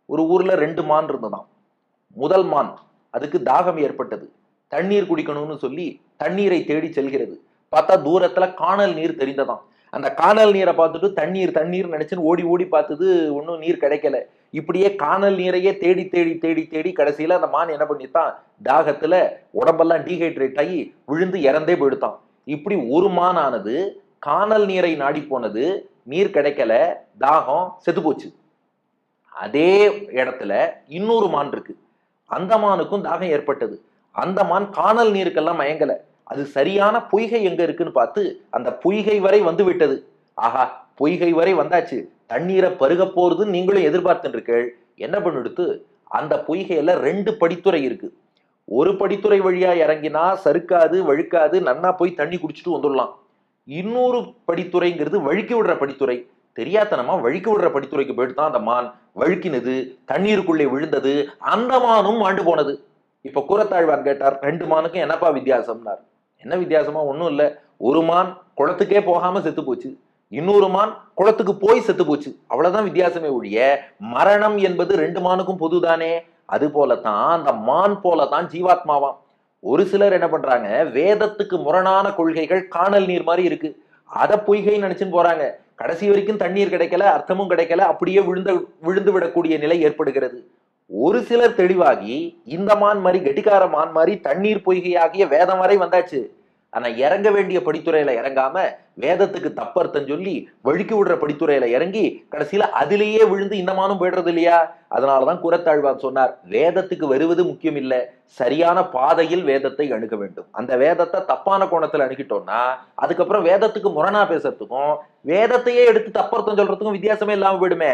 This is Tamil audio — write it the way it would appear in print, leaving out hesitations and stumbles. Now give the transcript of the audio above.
ஒரு ஊர்ல 2 மான் இருந்ததாம். முதல் மான் அதுக்கு தாகம் ஏற்பட்டது. தண்ணீர் குடிக்கணும்னு சொல்லி தண்ணீரை தேடி செல்கிறது. பார்த்தா தூரத்துல காணல் நீர் தெரிந்ததாம். அந்த காணல் நீரை பார்த்துட்டு தண்ணீர் தண்ணீர் நினைச்சுன்னு ஓடி ஓடி பார்த்தது, ஒன்னும் நீர் கிடைக்கல. இப்படியே காணல் நீரையே தேடி தேடி தேடி தேடி கடைசியில அந்த மான் என்ன பண்ணித்தான், தாகத்துல உடம்பெல்லாம் டீஹைட்ரேட் ஆகி விழுந்து இறந்தே போயிடுத்தான். இப்படி ஒரு மான் ஆனது காணல் நீரை நாடி போனது, நீர் கிடைக்கல, தாகம் செத்து போச்சு. அதே இடத்துல இன்னொரு மான் இருக்கு. அந்த மானுக்கும் தாகம் ஏற்பட்டது. அந்த மான் காணல் நீருக்கெல்லாம் மயங்கல. அது சரியான பொய்கை எங்க இருக்குன்னு பார்த்து அந்த பொய்கை வரை வந்து விட்டது. ஆஹா, பொய்கை வரை வந்தாச்சு, தண்ணீரை பருக போறதுன்னு நீங்களும் எதிர்பார்த்துட்டு இருக்கீள். என்ன பண்ணிடுத்து, அந்த பொய்கையில 2 படித்துறை இருக்கு. ஒரு படித்துறை வழியா இறங்கினா சறுக்காது வழுக்காது, நன்னா போய் தண்ணி குடிச்சிட்டு வந்துடலாம். இன்னொரு படித்துறைங்கிறது வழுக்கி விடுற படித்துறை. தெரியாதனமா வழுக்கி விடுற படித்துறைக்கு போயிட்டு தான் அந்த மான் வழுக்கினது, தண்ணீருக்குள்ளே விழுந்தது, அந்த மானும் மாண்டு போனது. இப்ப கூரத்தாழ்வான் கேட்டார், 2 மானுக்கும் என்னப்பா வித்தியாசம்னார். என்ன வித்தியாசமா? ஒண்ணும் இல்ல. ஒரு மான் குளத்துக்கே போகாம செத்து போச்சு, இன்னொரு மான் குளத்துக்கு போய் செத்து போச்சு. அவ்வளவுதான் வித்தியாசமே ஒழிய மரணம் என்பது 2 மானுக்கும் பொதுதானே. அது போலத்தான் அந்த மான் போலதான் ஜீவாத்மாவாம். ஒரு சிலர் என்ன பண்றாங்க, வேதத்துக்கு முரணான கொள்கைகள் காணல் நீர் மாதிரி இருக்கு, அத பொய்கை நினைச்சுன்னு போறாங்க. கடைசி வரைக்கும் தண்ணீர் கிடைக்கல, அர்த்தமும் கிடைக்கல, அப்படியே விழுந்து விடக்கூடிய நிலை ஏற்படுகிறது. ஒரு சிலர் தெளிவாகி இந்த மான் மாதிரி, கெட்டிக்கார மான் மாதிரி தண்ணீர் பொய்கையாகிய வேதம் வரை வந்தாச்சு. ஆனா இறங்க வேண்டிய படித்துறையில இறங்காம வேதத்துக்கு தப்பர்த்தம் சொல்லி வழுக்கி விடுற படித்துறையில இறங்கி கடைசியில அதிலேயே விழுந்து இந்த மானும் போயிடுறது இல்லையா? அதனாலதான் கூரத்தாழ்வான் சொன்னார், வேதத்துக்கு வருவது முக்கியம் இல்ல, சரியான பாதையில் வேதத்தை அணுக வேண்டும். அந்த வேதத்தை தப்பான கோணத்துல அணுகிட்டோம்னா அதுக்கப்புறம் வேதத்துக்கு முரணா பேசுறதுக்கும் வேதத்தையே எடுத்து தப்பர்த்தம் சொல்றதுக்கும் வித்தியாசமே இல்லாம போயிடுமே.